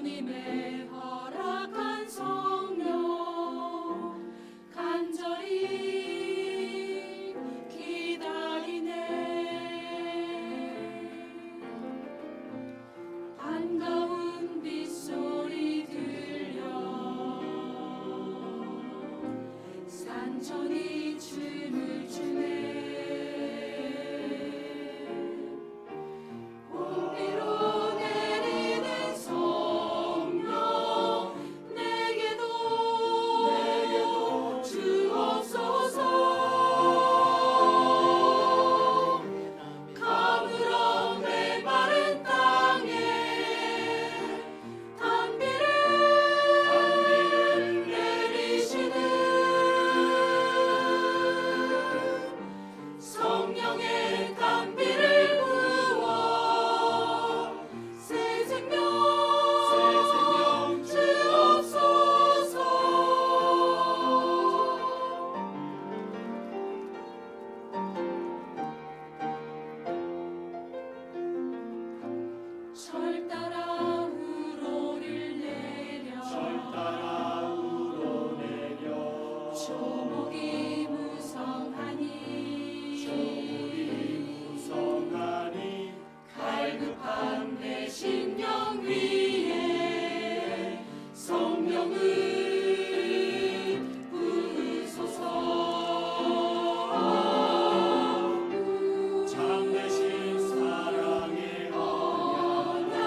주님의 허락한 성령 간절히 기다리네. 반가운 빗소리 들려 산천이 춤을 추네. 봄비로 내리는 성령 내게도 주옵소서. 가물어 메마른 땅에 단비를 내리시는 성령의 단비를 부어 새 생명 주옵소서. 절 따라 우로를 내려 조목이 무성하니 갈급한 내 심령 위에 성령을 부으소서. 참되신 사랑의 언약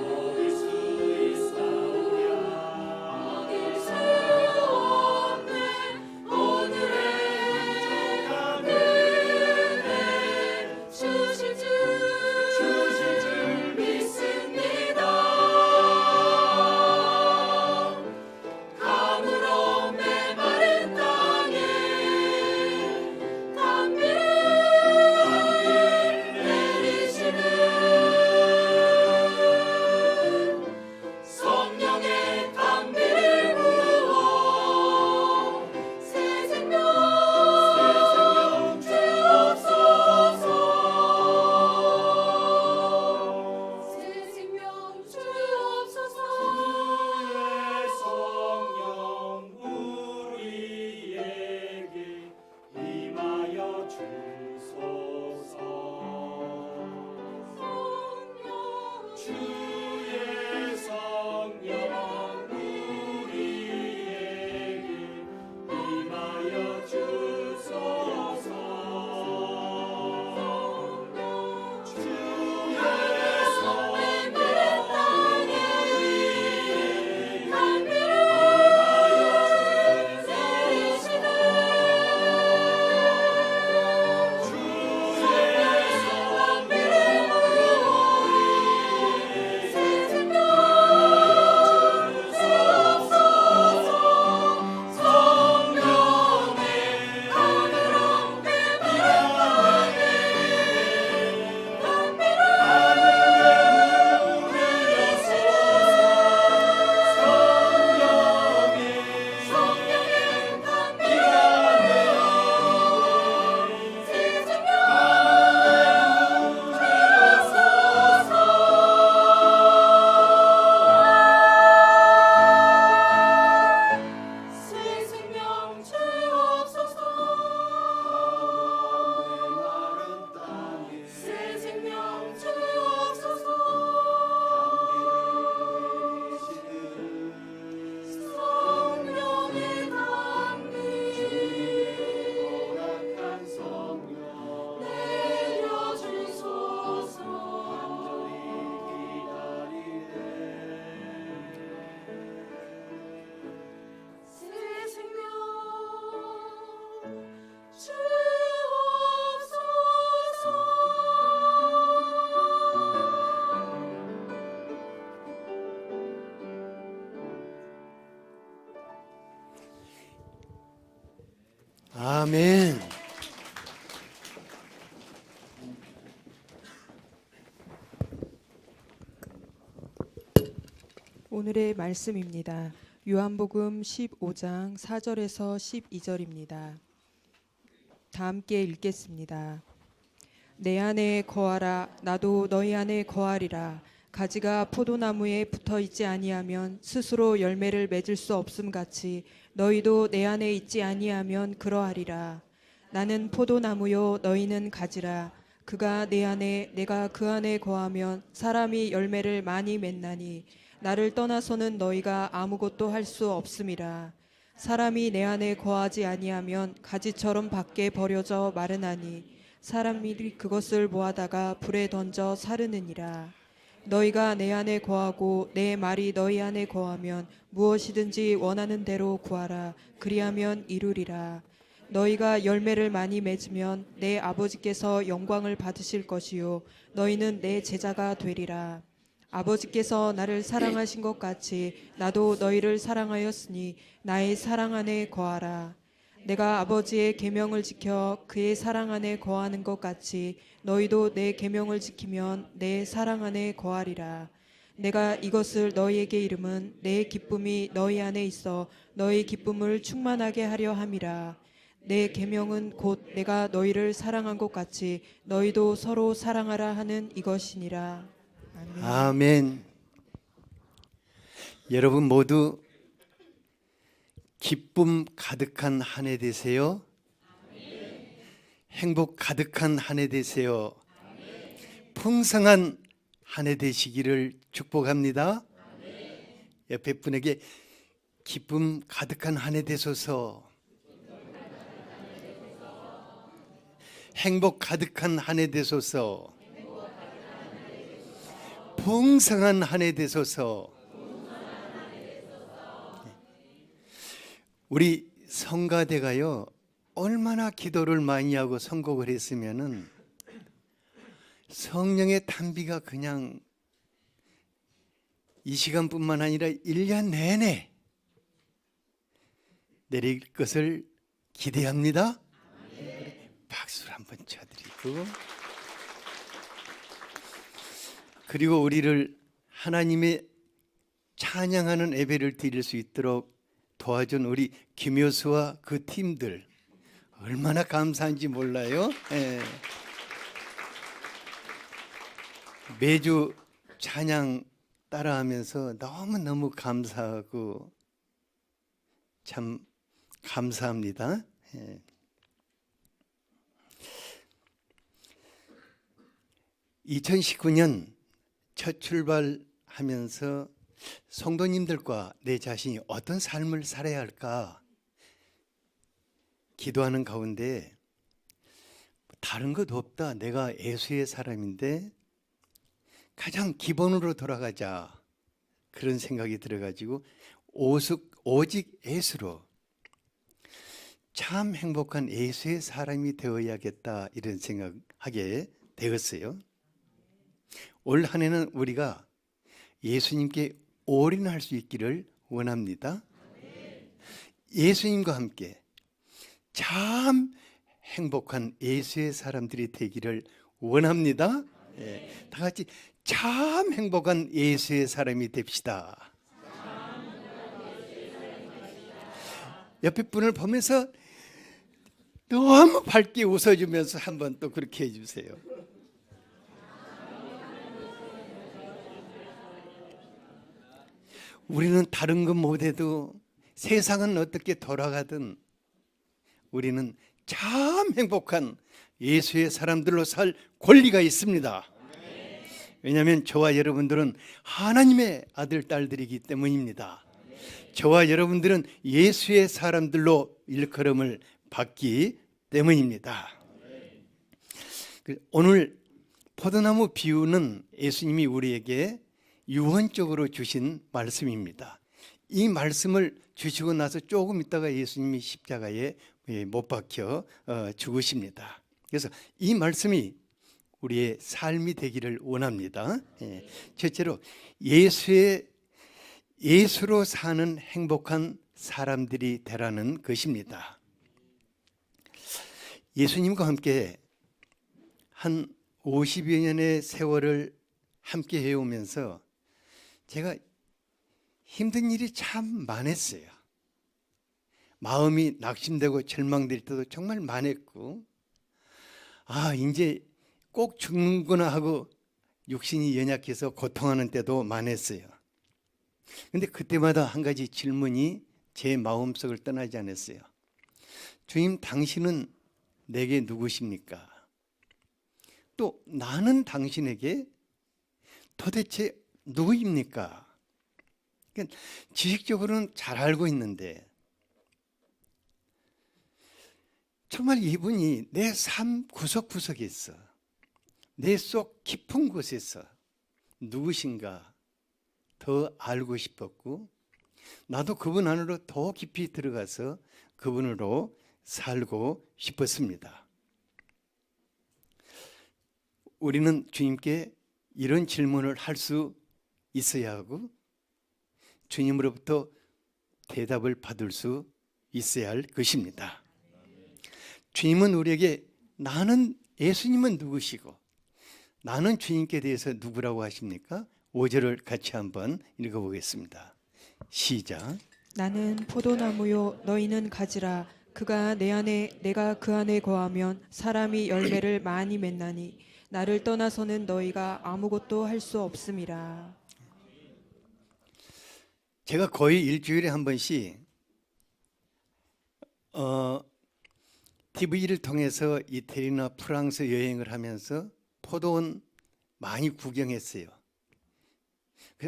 얻을 수 있사오랴. 얻을 수 없네. 오늘의 은혜 주실 줄 믿습니다. 가물어 메마른 땅에 단비를 내리시는 성령의 단비를 부어 새 생명 주옵소서. 새 생명 주옵소서. 성령 우리에게 임하여 주소서. 주의 성령 우리에게 임하여 주소서. 주의 메마른 땅에 단비를 내리시는 아멘. 오늘의 말씀입니다. 요한복음 15장 4절에서 12절입니다. 다 함께 읽겠습니다. 내 안에 거하라. 나도 너희 안에 거하리라. 가지가 포도나무에 붙어 있지 아니하면 스스로 열매를 맺을 수 없음 같이 너희도 내 안에 있지 아니하면 그러하리라. 나는 포도나무요 너희는 가지라. 그가 내 안에 내가 그 안에 거하면 사람이 열매를 많이 맺나니 나를 떠나서는 너희가 아무것도 할 수 없음이라. 사람이 내 안에 거하지 아니하면 가지처럼 밖에 버려져 마르나니 사람이 그것을 모아다가 불에 던져 사르느니라. 너희가 내 안에 거하고 내 말이 너희 안에 거하면 무엇이든지 원하는 대로 구하라. 그리하면 이루리라. 너희가 열매를 많이 맺으면 내 아버지께서 영광을 받으실 것이요 너희는 내 제자가 되리라. 아버지께서 나를 사랑하신 것 같이 나도 너희를 사랑하였으니 나의 사랑 안에 거하라. 내가 아버지의 계명을 지켜 그의 사랑 안에 거하는 것 같이 너희도 내 계명을 지키면 내 사랑 안에 거하리라. 내가 이것을 너희에게 이름은 내 기쁨이 너희 안에 있어 너희 기쁨을 충만하게 하려 함이라. 내 계명은 곧 내가 너희를 사랑한 것 같이 너희도 서로 사랑하라 하는 이것이니라. 아멘. 아멘. 여러분 모두 기쁨 가득한 한 해 되세요. 행복 가득한 한 해 되세요. 풍성한 한 해 되시기를 축복합니다. 옆에 분에게 기쁨 가득한 한 해 되소서, 행복 가득한 한 해 되소서, 풍성한 한 해 되소서. 우리 성가대가요 얼마나 기도를 많이 하고 선곡을 했으면은 성령의 탄비가 그냥 이 시간뿐만 아니라 1년 내내 내릴 것을 기대합니다. 박수를 한번 쳐드리고, 그리고 우리를 하나님의 찬양하는 예배를 드릴 수 있도록 도와준 우리 김효수와 그 팀들 얼마나 감사한지 몰라요. 예. 매주 찬양 따라하면서 너무너무 감사하고 참 감사합니다. 예. 2019년 첫 출발하면서 성도님들과 내 자신이 어떤 삶을 살아야 할까 기도하는 가운데 다른 것 없다. 내가 예수의 사람인데 가장 기본으로 돌아가자. 그런 생각이 들어가지고 오직 예수로 참 행복한 예수의 사람이 되어야겠다 이런 생각하게 되었어요. 올 한 해는 우리가 예수님께 올인할 수 있기를 원합니다. 예수님과 함께 참 행복한 예수의 사람들이 되기를 원합니다. 예, 다 같이 참 행복한 예수의 사람이 됩시다. 옆에 분을 보면서 너무 밝게 웃어주면서 한번 또 그렇게 해주세요. 우리는 다른 것 못해도 세상은 어떻게 돌아가든 우리는 참 행복한 예수의 사람들로 살 권리가 있습니다. 왜냐하면 저와 여러분들은 하나님의 아들, 딸들이기 때문입니다. 저와 여러분들은 예수의 사람들로 일컬음을 받기 때문입니다. 오늘 포도나무 비유는 예수님이 우리에게 유언적으로 주신 말씀입니다. 이 말씀을 주시고 나서 조금 있다가 예수님이 십자가에 못 박혀 죽으십니다. 그래서 이 말씀이 우리의 삶이 되기를 원합니다. 첫째로 예수로 사는 행복한 사람들이 되라는 것입니다. 예수님과 함께 한 50여 년의 세월을 함께 해오면서 제가 힘든 일이 참 많았어요. 마음이 낙심되고 절망될 때도 정말 많았고, 이제 꼭 죽는구나 하고 육신이 연약해서 고통하는 때도 많았어요. 근데 그때마다 한 가지 질문이 제 마음속을 떠나지 않았어요. 주님, 당신은 내게 누구십니까? 또 나는 당신에게 도대체 누구입니까? 그러니까 지식적으로는 잘 알고 있는데 정말 이분이 내 삶 구석구석에서 내 속 깊은 곳에서 누구신가 더 알고 싶었고, 나도 그분 안으로 더 깊이 들어가서 그분으로 살고 싶었습니다. 우리는 주님께 이런 질문을 할 수 있어야 하고 주님으로부터 대답을 받을 수 있어야 할 것입니다. 주님은 우리에게 예수님은 누구시고 나는 주님께 대해서 누구라고 하십니까? 5절을 같이 한번 읽어보겠습니다. 시작. 나는 포도나무요 너희는 가지라. 그가 내 안에 내가 그 안에 거하면 사람이 열매를 많이 맺나니 나를 떠나서는 너희가 아무것도 할 수 없음이라. 제가 거의 일주일에 한 번씩 TV를 통해서 이태리나 프랑스 여행을 하면서 포도원 많이 구경했어요.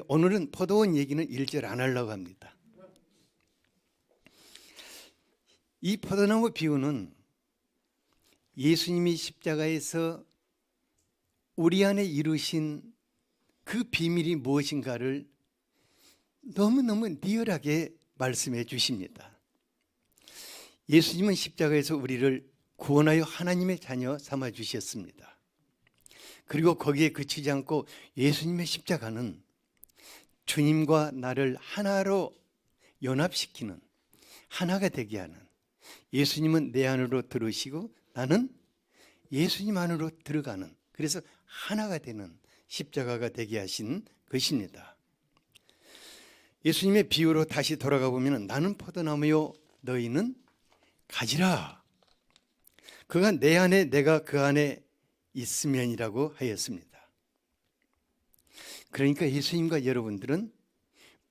오늘은 포도원 얘기는 1절 안 하려고 합니다. 이 포도나무 비유는 예수님이 십자가에서 우리 안에 이루신 그 비밀이 무엇인가를 너무너무 리얼하게 말씀해 주십니다. 예수님은 십자가에서 우리를 구원하여 하나님의 자녀 삼아 주셨습니다. 그리고 거기에 그치지 않고 예수님의 십자가는 주님과 나를 하나로 연합시키는, 하나가 되게 하는, 예수님은 내 안으로 들어오시고 나는 예수님 안으로 들어가는, 그래서 하나가 되는 십자가가 되게 하신 것입니다. 예수님의 비유로 다시 돌아가 보면 나는 포도나무요 너희는 가지라. 그가 내 안에 내가 그 안에 있으면이라고 하였습니다. 그러니까 예수님과 여러분들은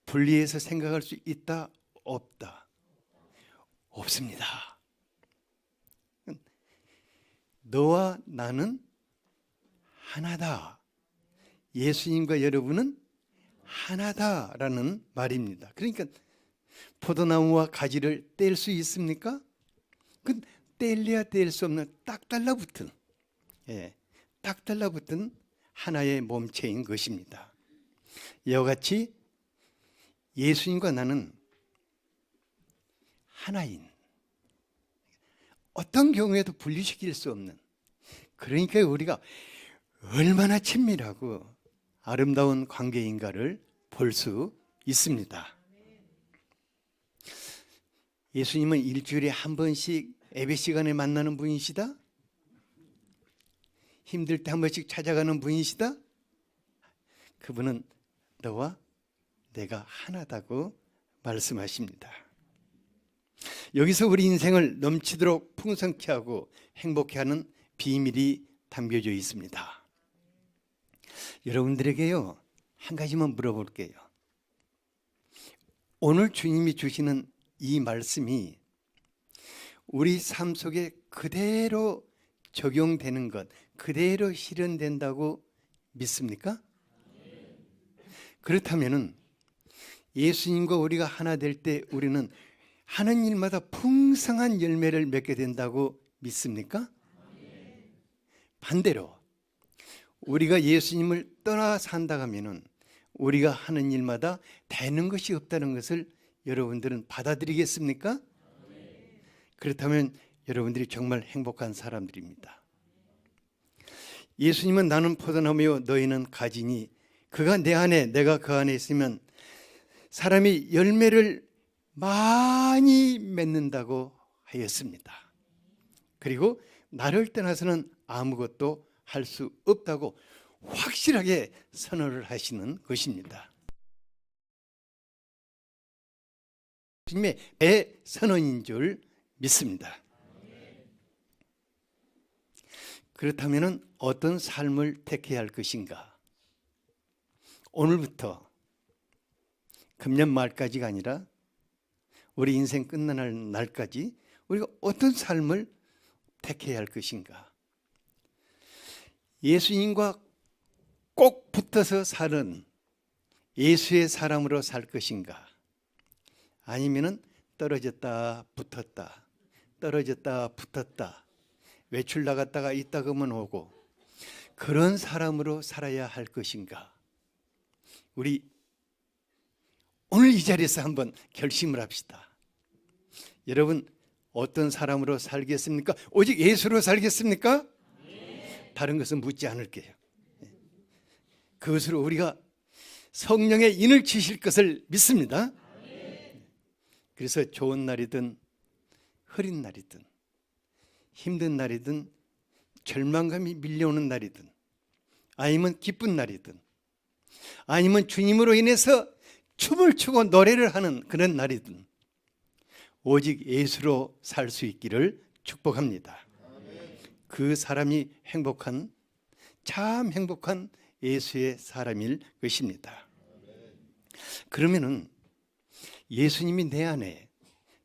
분리해서 생각할 수 있다, 없다? 없습니다. 너와 나는 하나다. 예수님과 여러분은 하나다라는 말입니다. 그러니까 포도나무와 가지를 뗄 수 있습니까? 그 뗄래야 뗄 수 없는 딱 달라붙은, 딱 달라붙은 하나의 몸체인 것입니다. 이와 같이 예수님과 나는 하나인, 어떤 경우에도 분리시킬 수 없는, 그러니까 우리가 얼마나 친밀하고 아름다운 관계인가를 볼 수 있습니다. 예수님은 일주일에 한 번씩 예배 시간에 만나는 분이시다? 힘들 때 한 번씩 찾아가는 분이시다? 그분은 너와 내가 하나다고 말씀하십니다. 여기서 우리 인생을 넘치도록 풍성케 하고 행복해 하는 비밀이 담겨져 있습니다. 여러분들에게요, 한 가지만 물어볼게요. 오늘 주님이 주시는 이 말씀이 우리 삶 속에 그대로 적용되는 것, 그대로 실현된다고 믿습니까? 그렇다면 예수님과 우리가 하나 될 때 우리는 하는 일마다 풍성한 열매를 맺게 된다고 믿습니까? 반대로 우리가 예수님을 떠나 산다 하면은 우리가 하는 일마다 되는 것이 없다는 것을 여러분들은 받아들이겠습니까? 그렇다면 여러분들이 정말 행복한 사람들입니다. 예수님은 나는 포도나무요 너희는 가지니 그가 내 안에 내가 그 안에 있으면 사람이 열매를 많이 맺는다고 하였습니다. 그리고 나를 떠나서는 아무것도 할 수 없다고 확실하게 선언을 하시는 것입니다. 주님의 대선언인 줄 믿습니다. 그렇다면 어떤 삶을 택해야 할 것인가? 오늘부터 금년 말까지가 아니라 우리 인생 끝나는 날까지 우리가 어떤 삶을 택해야 할 것인가? 예수님과 꼭 붙어서 사는 예수의 사람으로 살 것인가? 아니면은 떨어졌다 붙었다, 떨어졌다 붙었다, 외출 나갔다가 이따금은 오고 그런 사람으로 살아야 할 것인가? 우리 오늘 이 자리에서 한번 결심을 합시다. 여러분 어떤 사람으로 살겠습니까? 오직 예수로 살겠습니까? 다른 것은 묻지 않을게요. 그것으로 우리가 성령의 인을 치실 것을 믿습니다. 그래서 좋은 날이든 흐린 날이든 힘든 날이든 절망감이 밀려오는 날이든 아니면 기쁜 날이든 아니면 주님으로 인해서 춤을 추고 노래를 하는 그런 날이든 오직 예수로 살 수 있기를 축복합니다. 그 사람이 행복한, 참 행복한 예수의 사람일 것입니다. 그러면은 예수님이 내 안에,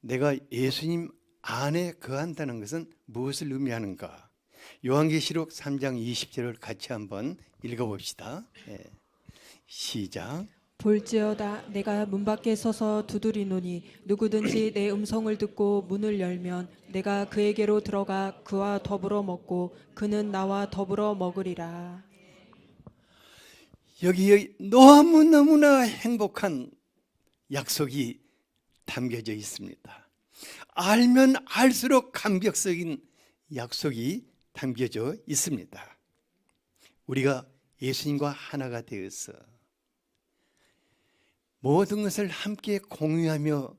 내가 예수님 안에 거한다는 것은 무엇을 의미하는가? 요한계시록 3장 20절을 같이 한번 읽어봅시다. 시작. 볼지어다 내가 문 밖에 서서 두드리노니 누구든지 내 음성을 듣고 문을 열면 내가 그에게로 들어가 그와 더불어 먹고 그는 나와 더불어 먹으리라. 여기 너무너무나 행복한 약속이 담겨져 있습니다. 알면 알수록 감격적인 약속이 담겨져 있습니다. 우리가 예수님과 하나가 되어서 모든 것을 함께 공유하며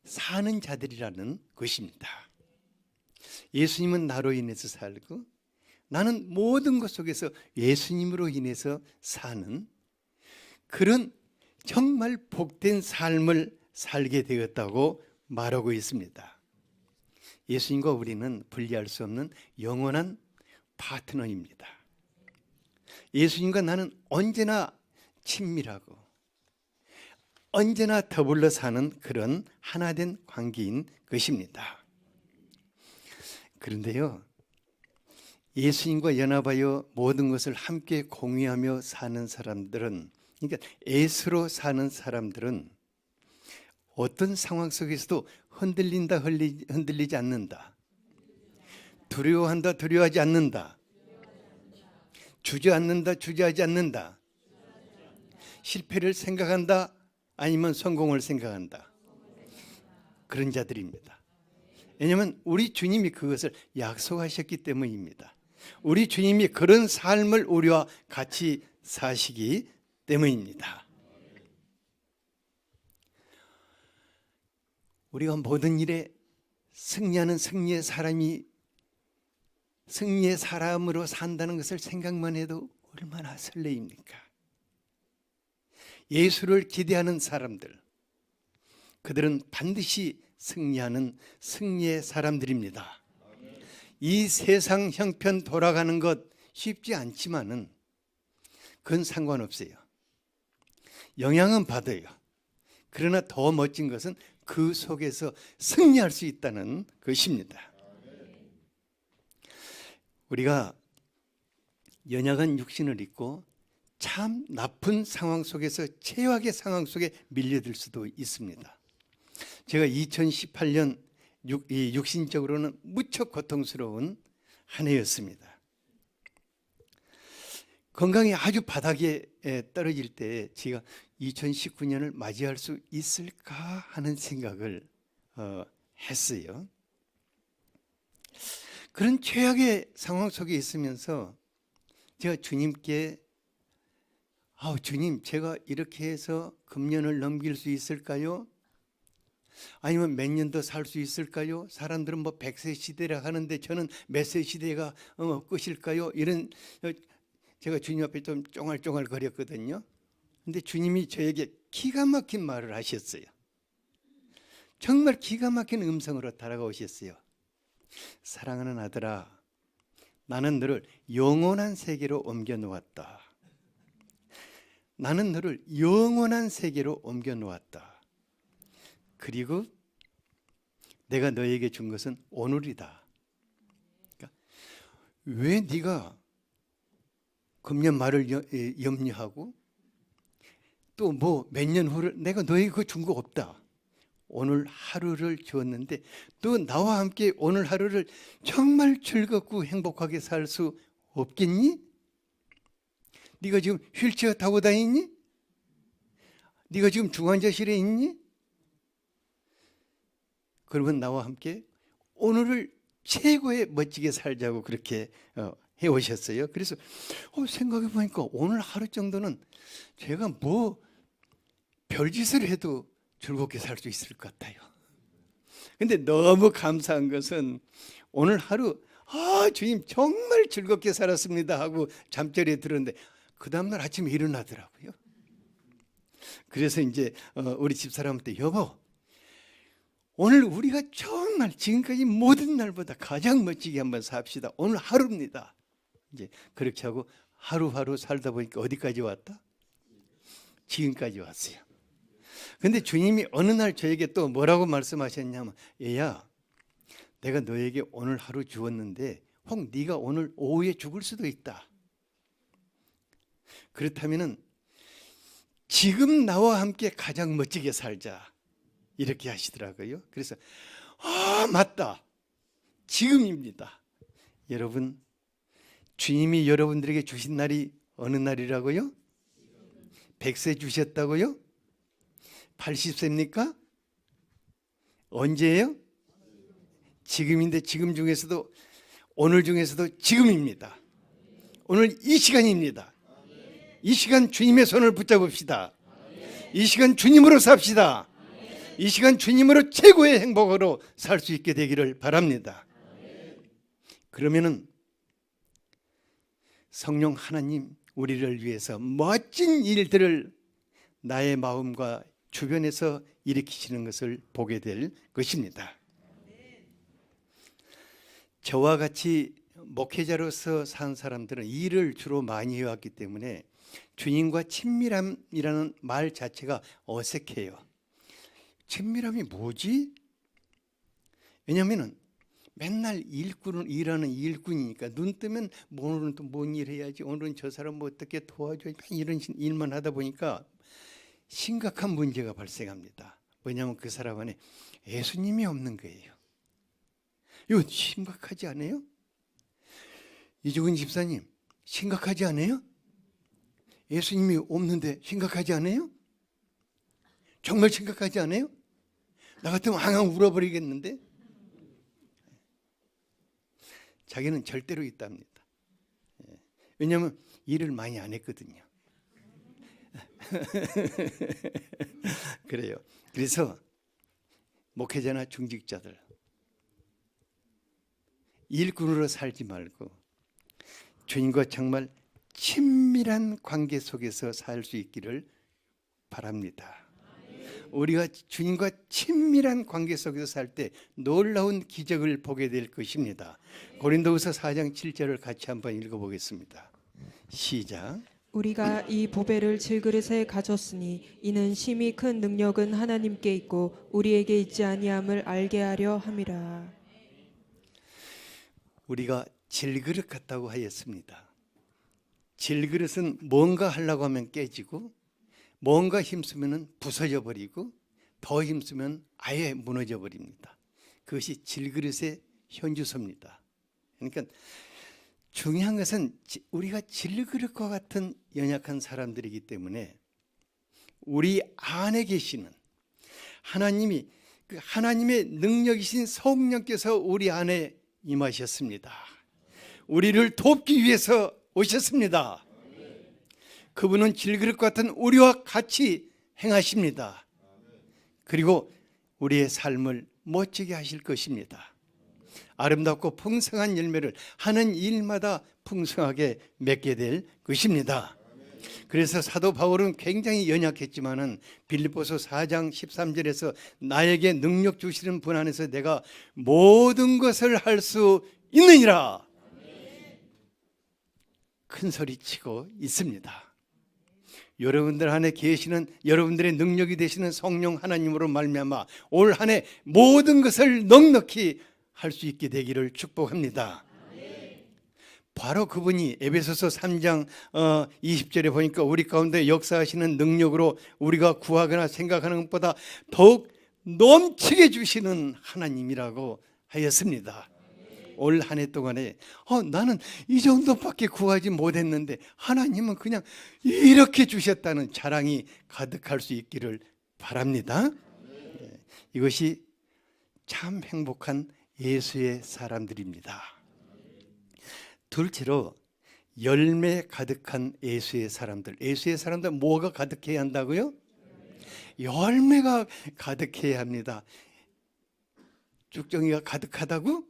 사는 자들이라는 것입니다. 예수님은 나로 인해서 살고 나는 모든 것 속에서 예수님으로 인해서 사는 그런 정말 복된 삶을 살게 되었다고 말하고 있습니다. 예수님과 우리는 분리할 수 없는 영원한 파트너입니다. 예수님과 나는 언제나 친밀하고 언제나 더불어 사는 그런 하나된 관계인 것입니다. 그런데요, 예수님과 연합하여 모든 것을 함께 공유하며 사는 사람들은, 그러니까 예수로 사는 사람들은 어떤 상황 속에서도 흔들리지 않는다. 두려워한다, 두려워하지 않는다. 주저앉는다, 주저하지 않는다. 실패를 생각한다, 아니면 성공을 생각한다. 그런 자들입니다. 왜냐하면 우리 주님이 그것을 약속하셨기 때문입니다. 우리 주님이 그런 삶을 우리와 같이 사시기 때문입니다. 우리가 모든 일에 승리하는 승리의 사람으로 산다는 것을 생각만 해도 얼마나 설레입니까? 예수를 기대하는 사람들, 그들은 반드시 승리하는 승리의 사람들입니다. 이 세상 형편 돌아가는 것 쉽지 않지만은 그건 상관없어요. 영향은 받아요. 그러나 더 멋진 것은 그 속에서 승리할 수 있다는 것입니다. 우리가 연약한 육신을 입고 참 나쁜 상황 속에서 최악의 상황 속에 밀려들 수도 있습니다. 제가 2018년 육신적으로는 무척 고통스러운 한 해였습니다. 건강이 아주 바닥에 떨어질 때 제가 2019년을 맞이할 수 있을까 하는 생각을 했어요. 그런 최악의 상황 속에 있으면서 제가 주님께 주님, 제가 이렇게 해서 금년을 넘길 수 있을까요? 아니면 몇 년 더 살 수 있을까요? 사람들은 뭐 100세 시대라 하는데 저는 몇 세 시대가 끝일까요? 이런 제가 주님 앞에 좀 쫑알쫑알 거렸거든요. 근데 주님이 저에게 기가 막힌 말을 하셨어요. 정말 기가 막힌 음성으로 다가오셨어요. 사랑하는 아들아, 나는 너를 영원한 세계로 옮겨 놓았다. 나는 너를 영원한 세계로 옮겨 놓았다. 그리고 내가 너에게 준 것은 오늘이다. 그러니까 왜 네가 금년 말을 염려하고 또 뭐 몇 년 후를 내가 너에게 그거 준 거 없다. 오늘 하루를 주었는데 또 나와 함께 오늘 하루를 정말 즐겁고 행복하게 살 수 없겠니? 네가 지금 휠체어 타고 다니니? 네가 지금 중환자실에 있니? 그러면 나와 함께 오늘을 최고의 멋지게 살자고 그렇게 해오셨어요. 그래서 생각해 보니까 오늘 하루 정도는 제가 뭐 별짓을 해도 즐겁게 살 수 있을 것 같아요. 근데 너무 감사한 것은 오늘 하루 주님 정말 즐겁게 살았습니다 하고 잠자리에 들었는데 그 다음날 아침에 일어나더라고요. 그래서 이제 우리 집사람한테 여보 오늘 우리가 정말 지금까지 모든 날보다 가장 멋지게 한번 삽시다. 오늘 하루입니다. 이제 그렇게 하고 하루하루 살다 보니까 어디까지 왔다? 지금까지 왔어요. 근데 주님이 어느 날 저에게 또 뭐라고 말씀하셨냐면 얘야 내가 너에게 오늘 하루 주었는데 혹 네가 오늘 오후에 죽을 수도 있다. 그렇다면은 지금 나와 함께 가장 멋지게 살자. 이렇게 하시더라고요. 그래서 맞다. 지금입니다. 여러분 주님이 여러분들에게 주신 날이 어느 날이라고요? 100세 주셨다고요? 80세입니까? 언제예요? 지금인데 지금 중에서도 오늘 중에서도 지금입니다. 오늘 이 시간입니다. 이 시간 주님의 손을 붙잡읍시다. 이 시간 주님으로 삽시다. 이 시간 주님으로 최고의 행복으로 살 수 있게 되기를 바랍니다. 그러면은 성령 하나님 우리를 위해서 멋진 일들을 나의 마음과 주변에서 일으키시는 것을 보게 될 것입니다. 저와 같이 목회자로서 산 사람들은 일을 주로 많이 해왔기 때문에 주님과 친밀함이라는 말 자체가 어색해요. 친밀함이 뭐지? 왜냐하면 맨날 일하는 일꾼이니까 눈 뜨면 오늘은 또 뭔 일 해야지, 오늘은 저 사람 뭐 어떻게 도와줘야지, 이런 일만 하다 보니까 심각한 문제가 발생합니다. 왜냐하면 그 사람 안에 예수님이 없는 거예요. 이거 심각하지 않아요? 이종훈 집사님 심각하지 않아요? 예수님이 없는데 심각하지 않아요? 정말 심각하지 않아요? 나 같으면 앙앙 울어버리겠는데? 자기는 절대로 있답니다. 왜냐하면 일을 많이 안 했거든요. 그래요. 그래서 목회자나 중직자들 일꾼으로 살지 말고 주님과 정말 친밀한 관계 속에서 살 수 있기를 바랍니다. 우리가 주님과 친밀한 관계 속에서 살 때 놀라운 기적을 보게 될 것입니다. 고린도후서 4장 7절을 같이 한번 읽어보겠습니다. 시작. 우리가 이 보배를 질그릇에 가졌으니 이는 심히 큰 능력은 하나님께 있고 우리에게 있지 아니함을 알게 하려 함이라. 우리가 질그릇 같다고 하였습니다. 질그릇은 뭔가 하려고 하면 깨지고 뭔가 힘쓰면 부서져 버리고 더 힘쓰면 아예 무너져 버립니다. 그것이 질그릇의 현주소입니다. 그러니까 중요한 것은 우리가 질그릇과 같은 연약한 사람들이기 때문에 우리 안에 계시는 하나님이 그 하나님의 능력이신 성령께서 우리 안에 임하셨습니다. 우리를 돕기 위해서 오셨습니다. 그분은 질그릇 같은 우리와 같이 행하십니다. 그리고 우리의 삶을 멋지게 하실 것입니다. 아름답고 풍성한 열매를 하는 일마다 풍성하게 맺게 될 것입니다. 그래서 사도 바울은 굉장히 연약했지만은 빌립보서 4장 13절에서 나에게 능력 주시는 분 안에서 내가 모든 것을 할 수 있느니라 큰 소리 치고 있습니다. 여러분들 안에 계시는 여러분들의 능력이 되시는 성령 하나님으로 말미암아 올 한 해 모든 것을 넉넉히 할 수 있게 되기를 축복합니다. 바로 그분이 에베소서 3장 20절에 보니까 우리 가운데 역사하시는 능력으로 우리가 구하거나 생각하는 것보다 더욱 넘치게 주시는 하나님이라고 하였습니다. 올 한 해 동안에 나는 이 정도밖에 구하지 못했는데 하나님은 그냥 이렇게 주셨다는 자랑이 가득할 수 있기를 바랍니다. 이것이 참 행복한 예수의 사람들입니다. 둘째로 열매 가득한 예수의 사람들. 예수의 사람들 뭐가 가득해야 한다고요? 열매가 가득해야 합니다. 쭉정이가 가득하다고?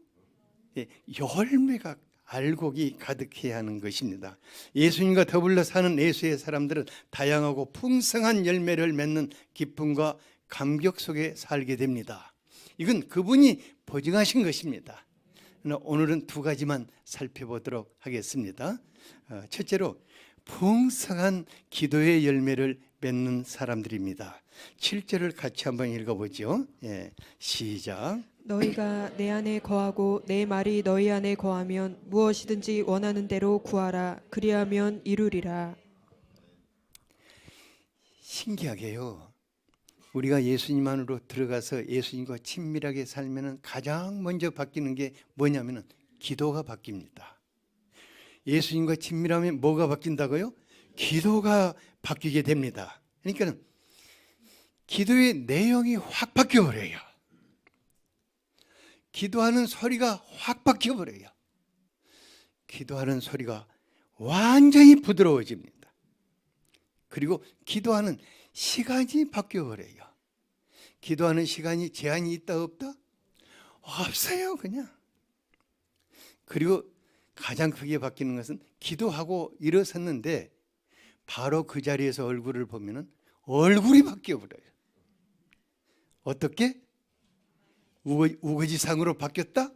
열매가 알곡이 가득해야 하는 것입니다. 예수님과 더불어 사는 예수의 사람들은 다양하고 풍성한 열매를 맺는 기쁨과 감격 속에 살게 됩니다. 이건 그분이 보증하신 것입니다. 오늘은 두 가지만 살펴보도록 하겠습니다. 첫째로 풍성한 기도의 열매를 맺는 사람들입니다. 7절을 같이 한번 읽어보죠. 시작. 너희가 내 안에 거하고 내 말이 너희 안에 거하면 무엇이든지 원하는 대로 구하라. 그리하면 이루리라. 신기하게요. 우리가 예수님 안으로 들어가서 예수님과 친밀하게 살면 가장 먼저 바뀌는 게 뭐냐면 기도가 바뀝니다. 예수님과 친밀하면 뭐가 바뀐다고요? 기도가 바뀌게 됩니다. 그러니까 기도의 내용이 확 바뀌어버려요. 기도하는 소리가 확 바뀌어버려요. 기도하는 소리가 완전히 부드러워집니다. 그리고 기도하는 시간이 바뀌어버려요. 기도하는 시간이 제한이 있다 없다? 없어요. 그냥. 그리고 가장 크게 바뀌는 것은 기도하고 일어섰는데 바로 그 자리에서 얼굴을 보면 얼굴이 바뀌어버려요. 어떻게? 우거지상으로 바뀌었다?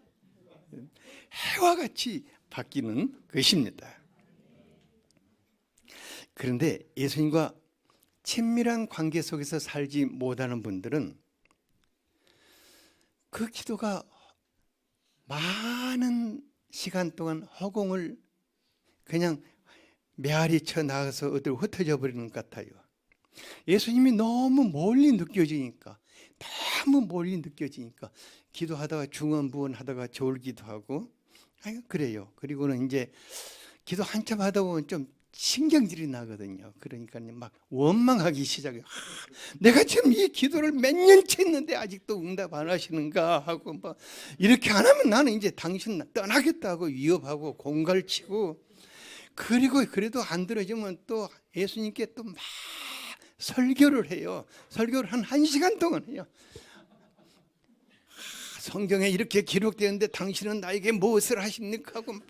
해와 같이 바뀌는 것입니다. 그런데 예수님과 친밀한 관계 속에서 살지 못하는 분들은 그 기도가 많은 시간 동안 허공을 그냥 메아리 쳐 나가서 어디로 흩어져 버리는 것 같아요. 예수님이 너무 멀리 느껴지니까 기도하다가 중언부언하다가 졸기도 하고 그래요. 그리고는 이제 기도 한참 하다 보면 좀 신경질이 나거든요. 그러니까 막 원망하기 시작해요. 내가 지금 이 기도를 몇 년째 했는데 아직도 응답 안 하시는가 하고 막 이렇게 안 하면 나는 이제 당신 떠나겠다고 위협하고 공갈치고 그리고 그래도 안 들어주면 또 예수님께 또 막 설교를 해요. 설교를 한 1시간 동안 해요. 성경에 이렇게 기록되었는데 당신은 나에게 무엇을 하십니까? 하고 막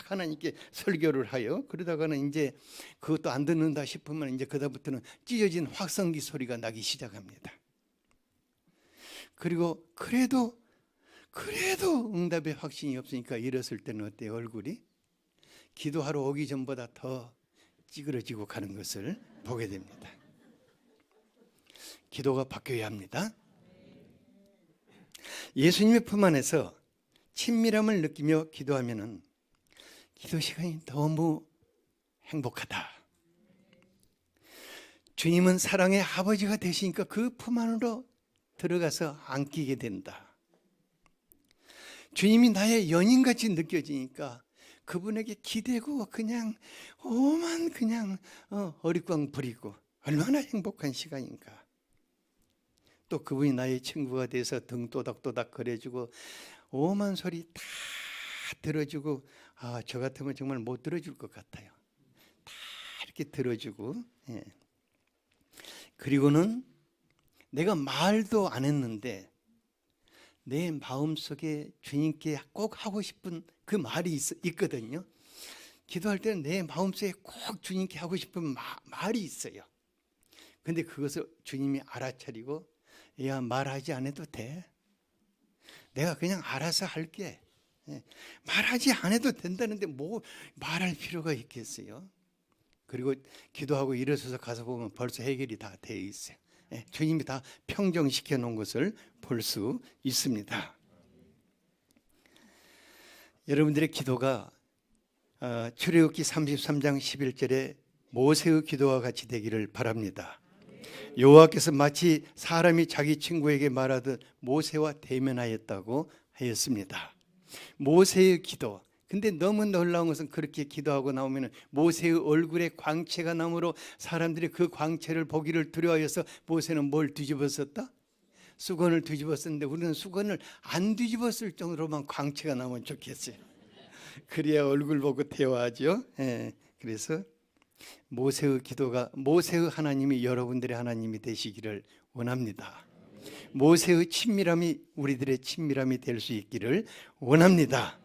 하나님께 설교를 하여 그러다가는 이제 그것도 안 듣는다 싶으면 이제 그다음부터는 찢어진 확성기 소리가 나기 시작합니다. 그리고 그래도 응답의 확신이 없으니까 일었을 때는 어때요? 얼굴이 기도하러 오기 전보다 더 찌그러지고 가는 것을 보게 됩니다. 기도가 바뀌어야 합니다. 예수님의 품 안에서 친밀함을 느끼며 기도하면은 기도 시간이 너무 행복하다. 주님은 사랑의 아버지가 되시니까 그 품 안으로 들어가서 안기게 된다. 주님이 나의 연인같이 느껴지니까 그분에게 기대고 그냥 오만 그냥 어리광 부리고 얼마나 행복한 시간인가. 또 그분이 나의 친구가 돼서 등 또닥또닥 거려주고 오만 소리 다 들어주고 저 같으면 정말 못 들어줄 것 같아요. 다 이렇게 들어주고 그리고는 내가 말도 안 했는데 내 마음속에 주님께 꼭 하고 싶은 그 말이 있거든요. 기도할 때는 내 마음속에 꼭 주님께 하고 싶은 말이 있어요. 근데 그것을 주님이 알아차리고 야 말하지 않아도 돼. 내가 그냥 알아서 할게. 말하지 않아도 된다는데 뭐 말할 필요가 있겠어요. 그리고 기도하고 일어서서 가서 보면 벌써 해결이 다 되어 있어요. 예, 주님이 다 평정시켜 놓은 것을 볼 수 있습니다. 여러분들의 기도가 출애굽기 33장 11절에 모세의 기도와 같이 되기를 바랍니다. 여호와께서 마치 사람이 자기 친구에게 말하듯 모세와 대면하였다고 하였습니다. 모세의 기도. 근데 너무 놀라운 것은 그렇게 기도하고 나오면 모세의 얼굴에 광채가 나므로 사람들이 그 광채를 보기를 두려워해서 모세는 뭘 뒤집었었다? 수건을 뒤집었었는데 우리는 수건을 안 뒤집었을 정도로만 광채가 나면 좋겠어요. 그래야 얼굴 보고 대화하죠. 예, 그래서 모세의 기도가 모세의 하나님이 여러분들의 하나님이 되시기를 원합니다. 모세의 친밀함이 우리들의 친밀함이 될 수 있기를 원합니다.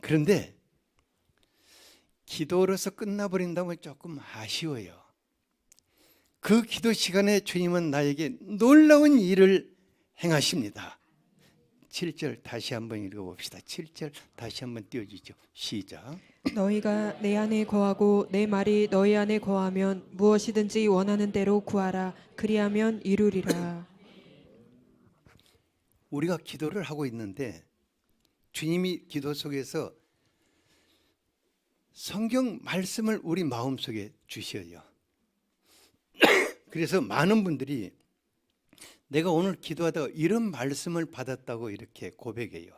그런데 기도로서 끝나버린다면 조금 아쉬워요. 그 기도 시간에 주님은 나에게 놀라운 일을 행하십니다. 7절 다시 한번 읽어봅시다. 7절 다시 한번 띄워주죠. 시작. 너희가 내 안에 거하고 내 말이 너희 안에 거하면 무엇이든지 원하는 대로 구하라. 그리하면 이루리라. 우리가 기도를 하고 있는데 주님이 기도 속에서 성경 말씀을 우리 마음속에 주셔요. 그래서 많은 분들이 내가 오늘 기도하다가 이런 말씀을 받았다고 이렇게 고백해요.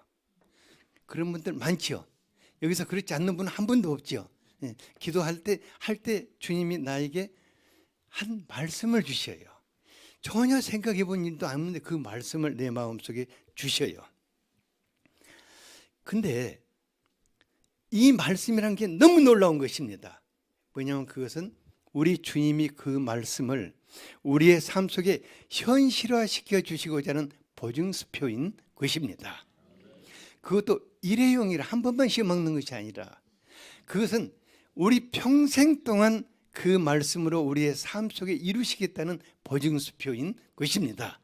그런 분들 많죠. 여기서 그렇지 않는 분은 한 분도 없죠. 예, 기도할 때 주님이 나에게 한 말씀을 주셔요. 전혀 생각해 본 일도 없는데 그 말씀을 내 마음속에 주셔요. 근데 이 말씀이란 게 너무 놀라운 것입니다. 왜냐하면 그것은 우리 주님이 그 말씀을 우리의 삶 속에 현실화시켜 주시고자 하는 보증수표인 것입니다. 그것도 일회용이라 한 번만 씌워 먹는 것이 아니라 그것은 우리 평생 동안 그 말씀으로 우리의 삶 속에 이루시겠다는 보증수표인 것입니다.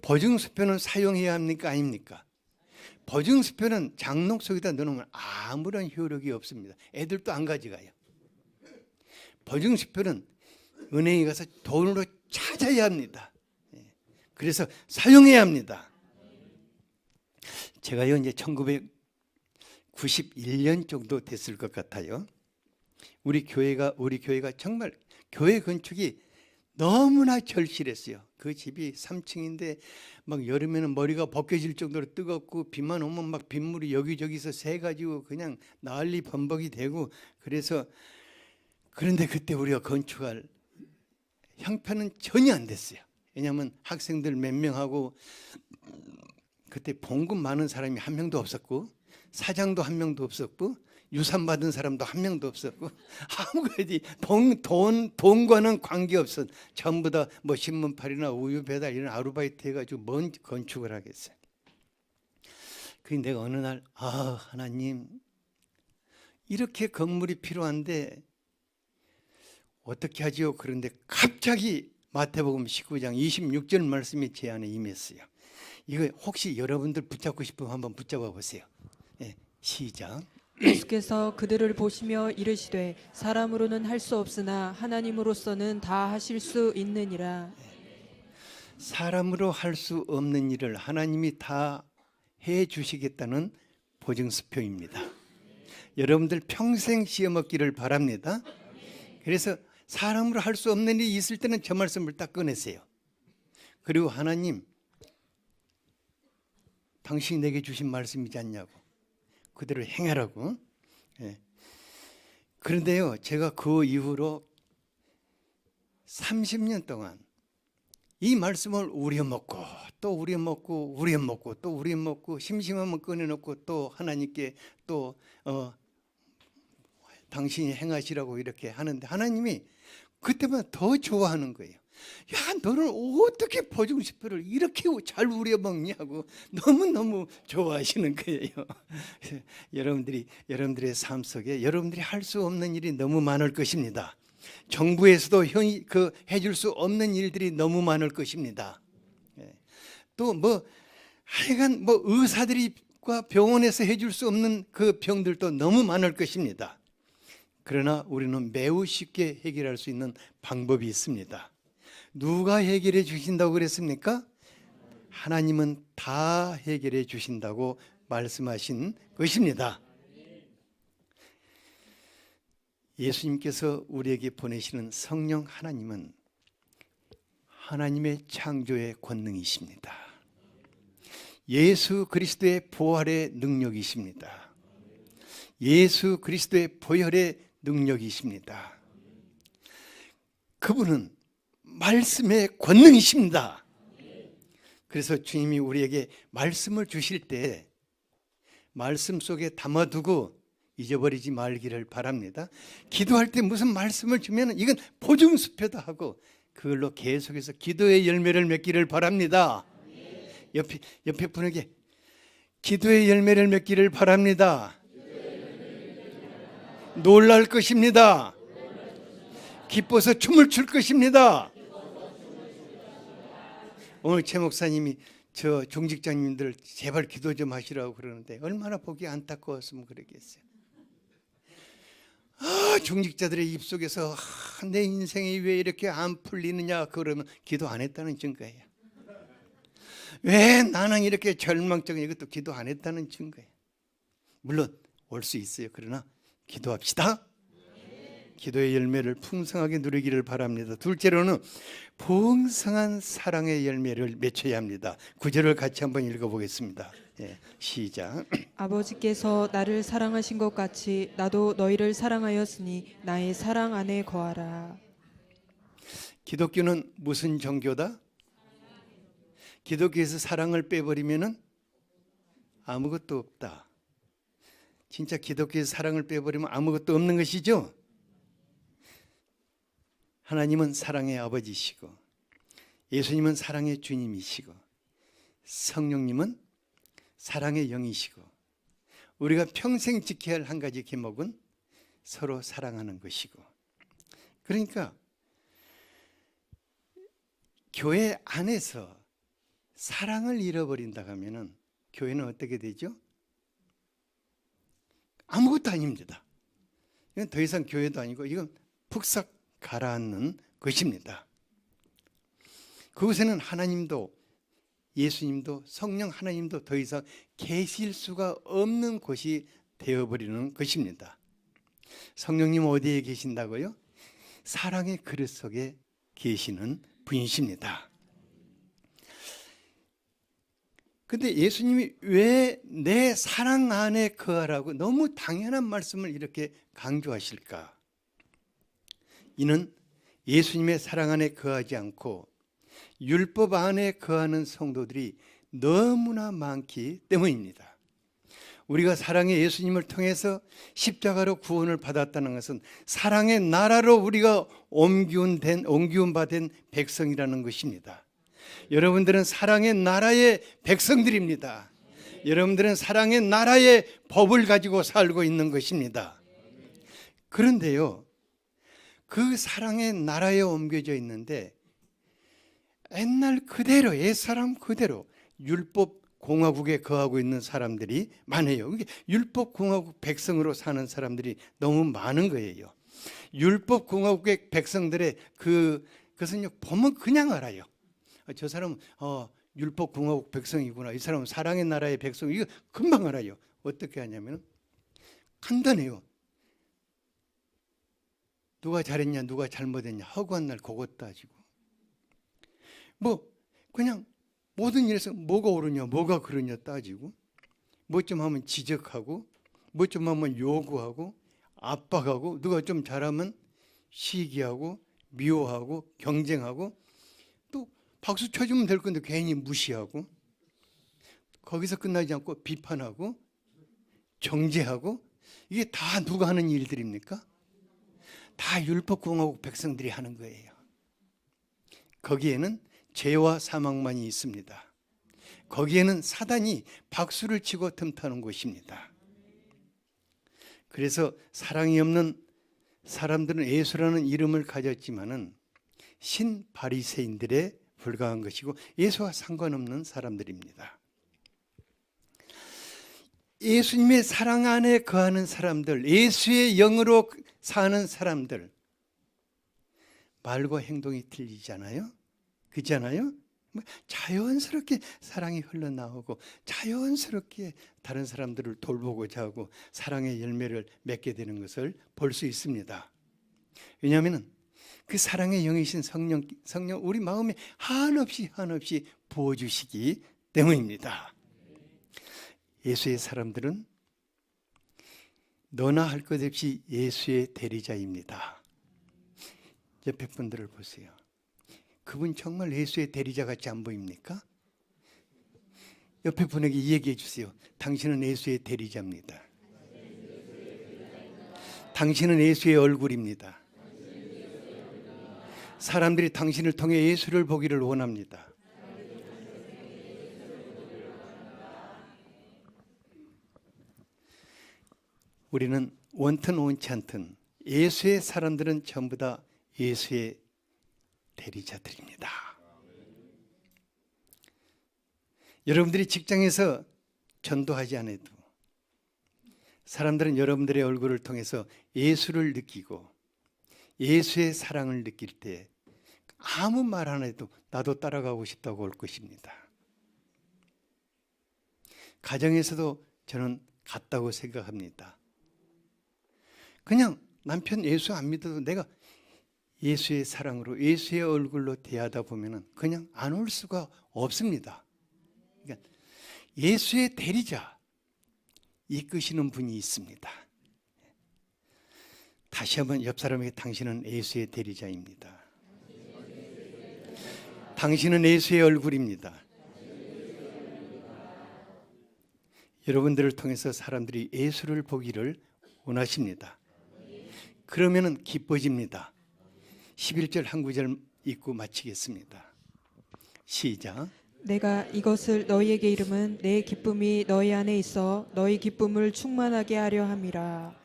보증수표는 사용해야 합니까? 아닙니까? 보증수표는 장롱 속에다 넣어놓으면 아무런 효력이 없습니다. 애들도 안 가져가요. 보증수표는 은행에 가서 돈으로 찾아야 합니다. 그래서 사용해야 합니다. 제가요 이제 1991년 정도 됐을 것 같아요. 우리 교회가 정말 교회 건축이 너무나 절실했어요. 그 집이 3층인데 막 여름에는 머리가 벗겨질 정도로 뜨겁고 비만 오면 막 빗물이 여기저기서 새가지고 그냥 난리 범벅이 되고 그런데 그때 우리가 건축할 형편은 전혀 안 됐어요. 왜냐하면 학생들 몇 명하고 그때 봉급 많은 사람이 한 명도 없었고 사장도 한 명도 없었고 유산 받은 사람도 한 명도 없었고 아무것이 돈과는 관계없어. 전부 다 뭐 신문팔이나 우유 배달 이런 아르바이트 해가지고 뭔 건축을 하겠어요. 그래서 내가 어느 날 하나님 이렇게 건물이 필요한데 어떻게 하지요? 그런데 갑자기 마태복음 19장 26절 말씀이 제 안에 임했어요. 이거 혹시 여러분들 붙잡고 싶으면 한번 붙잡아 보세요. 네, 시작. 예수께서 그들을 보시며 이르시되 사람으로는 할 수 없으나 하나님으로서는 다 하실 수 있느니라. 사람으로 할 수 없는 일을 하나님이 다 해주시겠다는 보증수표입니다. 여러분들 평생 씌어먹기를 바랍니다. 그래서 사람으로 할 수 없는 일이 있을 때는 저 말씀을 딱 꺼내세요. 그리고 하나님 당신이 내게 주신 말씀이지 않냐고 그대로 행하라고. 예. 그런데요 제가 그 이후로 30년 동안 이 말씀을 우려먹고 또 우려먹고 우려먹고 또 우려먹고 심심하면 꺼내놓고 또 하나님께 또 당신이 행하시라고 이렇게 하는데 하나님이 그때마다 더 좋아하는 거예요. 야 너는 어떻게 보증수표를 이렇게 잘 우려먹냐고 너무너무 좋아하시는 거예요. 여러분들의 삶 속에 여러분들이 할 수 없는 일이 너무 많을 것입니다. 정부에서도 해줄 수 없는 일들이 너무 많을 것입니다. 또 하여간 의사들과 병원에서 해줄 수 없는 그 병들도 너무 많을 것입니다. 그러나 우리는 매우 쉽게 해결할 수 있는 방법이 있습니다. 누가 해결해 주신다고 그랬습니까? 하나님은 다 해결해 주신다고 말씀하신 것입니다. 예수님께서 우리에게 보내시는 성령 하나님은 하나님의 창조의 권능이십니다. 예수 그리스도의 부활의 능력이십니다. 예수 그리스도의 보혈의 능력이십니다. 그분은 말씀의 권능이십니다. 그래서 주님이 우리에게 말씀을 주실 때 말씀 속에 담아두고 잊어버리지 말기를 바랍니다. 기도할 때 무슨 말씀을 주면 이건 보증수표다 하고 그걸로 계속해서 기도의 열매를 맺기를 바랍니다. 옆에 분에게 기도의 열매를 맺기를 바랍니다. 놀랄 것입니다. 기뻐서 춤을 출 것입니다. 오늘 최 목사님이 저 종직자님들 제발 기도 좀 하시라고 그러는데 얼마나 보기 안타까웠으면 그러겠어요. 종직자들의 입속에서 내 인생이 왜 이렇게 안 풀리느냐 그러면 기도 안 했다는 증거예요. 왜 나는 이렇게 절망적인 이것도 기도 안 했다는 증거예요. 물론 올 수 있어요. 그러나 기도합시다. 기도의 열매를 풍성하게 누리기를 바랍니다. 둘째로는 풍성한 사랑의 열매를 맺혀야 합니다. 9절을 같이 한번 읽어보겠습니다. 시작. 아버지께서 나를 사랑하신 것 같이 나도 너희를 사랑하였으니 나의 사랑 안에 거하라. 기독교는 무슨 종교다? 기독교에서 사랑을 빼버리면은 아무것도 없다. 진짜 기독교에서 사랑을 빼버리면 아무것도 없는 것이죠. 하나님은 사랑의 아버지시고 예수님은 사랑의 주님이시고 성령님은 사랑의 영이시고 우리가 평생 지켜야 할 한 가지 제목은 서로 사랑하는 것이고, 그러니까 교회 안에서 사랑을 잃어버린다 하면은 교회는 어떻게 되죠? 아무것도 아닙니다. 이건 더 이상 교회도 아니고 이건 푹싹 가라앉는 것입니다. 그곳에는 하나님도 예수님도 성령 하나님도 더 이상 계실 수가 없는 곳이 되어버리는 것입니다. 성령님 어디에 계신다고요? 사랑의 그릇 속에 계시는 분이십니다. 근데 예수님이 왜 내 사랑 안에 거하라고 너무 당연한 말씀을 이렇게 강조하실까? 이는 예수님의 사랑 안에 거하지 않고 율법 안에 거하는 성도들이 너무나 많기 때문입니다. 우리가 사랑의 예수님을 통해서 십자가로 구원을 받았다는 것은 사랑의 나라로 우리가 옮기운 바 된 백성이라는 것입니다. 여러분들은 사랑의 나라의 백성들입니다. 여러분들은 사랑의 나라의 법을 가지고 살고 있는 것입니다. 그런데요, 그 사랑의 나라에 옮겨져 있는데 옛날 그대로 옛사람 그대로 율법 공화국에 거하고 있는 사람들이 많아요. 율법 공화국 백성으로 사는 사람들이 너무 많은 거예요. 율법 공화국의 백성들의 그것은요 보면 그냥 알아요. 저 사람은 율법 공화국 백성이구나. 이 사람은 사랑의 나라의 백성. 이거 금방 알아요. 어떻게 하냐면 간단해요. 누가 잘했냐 누가 잘못했냐 허구한 날 그것 따지고 그냥 모든 일에서 뭐가 옳으냐 뭐가 그러냐 따지고 뭐 좀 하면 지적하고 뭐 좀 하면 요구하고 압박하고 누가 좀 잘하면 시기하고 미워하고 경쟁하고 또 박수 쳐주면 될 건데 괜히 무시하고 거기서 끝나지 않고 비판하고 정죄하고 이게 다 누가 하는 일들입니까? 다 율법공화국 백성들이 하는 거예요. 거기에는 죄와 사망만이 있습니다. 거기에는 사단이 박수를 치고 틈타는 곳입니다. 그래서 사랑이 없는 사람들은 예수라는 이름을 가졌지만은 신바리새인들에 불과한 것이고 예수와 상관없는 사람들입니다. 예수님의 사랑 안에 거하는 사람들, 예수의 영으로 사는 사람들 말과 행동이 틀리잖아요. 그렇잖아요. 자연스럽게 사랑이 흘러나오고 자연스럽게 다른 사람들을 돌보고자 하고 사랑의 열매를 맺게 되는 것을 볼 수 있습니다. 왜냐하면 그 사랑의 영이신 성령 우리 마음에 한없이 부어주시기 때문입니다. 예수의 사람들은 너나 할 것 없이 예수의 대리자입니다. 옆에 분들을 보세요. 그분 정말 예수의 대리자 같이 안 보입니까? 옆에 분에게 얘기해 주세요. 당신은 예수의 대리자입니다. 당신은 예수의 얼굴입니다. 사람들이 당신을 통해 예수를 보기를 원합니다. 우리는 원튼 원치 않든 예수의 사람들은 전부 다 예수의 대리자들입니다. 여러분들이 직장에서 전도하지 않아도 사람들은 여러분들의 얼굴을 통해서 예수를 느끼고 예수의 사랑을 느낄 때 아무 말 안 해도 나도 따라가고 싶다고 올 것입니다. 가정에서도 저는 같다고 생각합니다. 그냥 남편 예수 안 믿어도 내가 예수의 사랑으로 예수의 얼굴로 대하다 보면 그냥 안 올 수가 없습니다. 그러니까 예수의 대리자 이끄시는 분이 있습니다. 다시 한번 옆 사람에게 당신은 예수의 대리자입니다. 당신은 예수의 얼굴입니다. 여러분들을 통해서 사람들이 예수를 보기를 원하십니다. 그러면 기뻐집니다. 11절 한 구절 읽고 마치겠습니다. 시작. 내가 이것을 너희에게 이름은 내 기쁨이 너희 안에 있어 너희 기쁨을 충만하게 하려 함이라.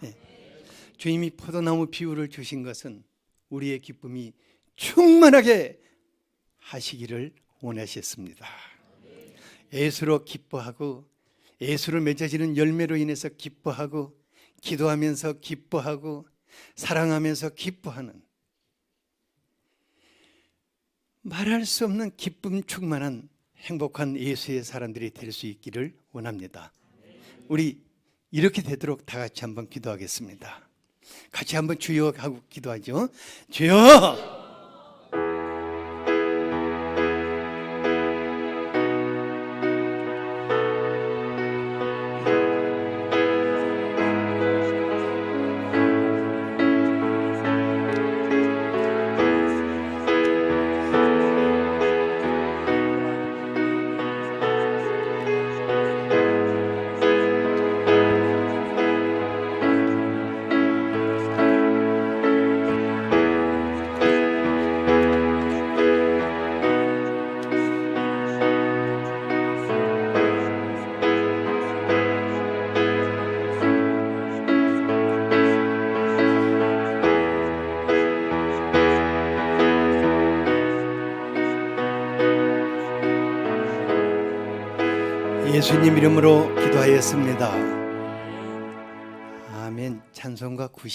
주님이 포도나무 비유를 주신 것은 우리의 기쁨이 충만하게 하시기를 원하셨습니다. 예수로 기뻐하고 예수로 맺어지는 열매로 인해서 기뻐하고 기도하면서 기뻐하고 사랑하면서 기뻐하는 말할 수 없는 기쁨 충만한 행복한 예수의 사람들이 될 수 있기를 원합니다. 우리 이렇게 되도록 다 같이 한번 기도하겠습니다. 같이 한번 주여 하고 기도하죠. 주여! 예수님 이름으로 기도하였습니다. 아멘. 찬송가 90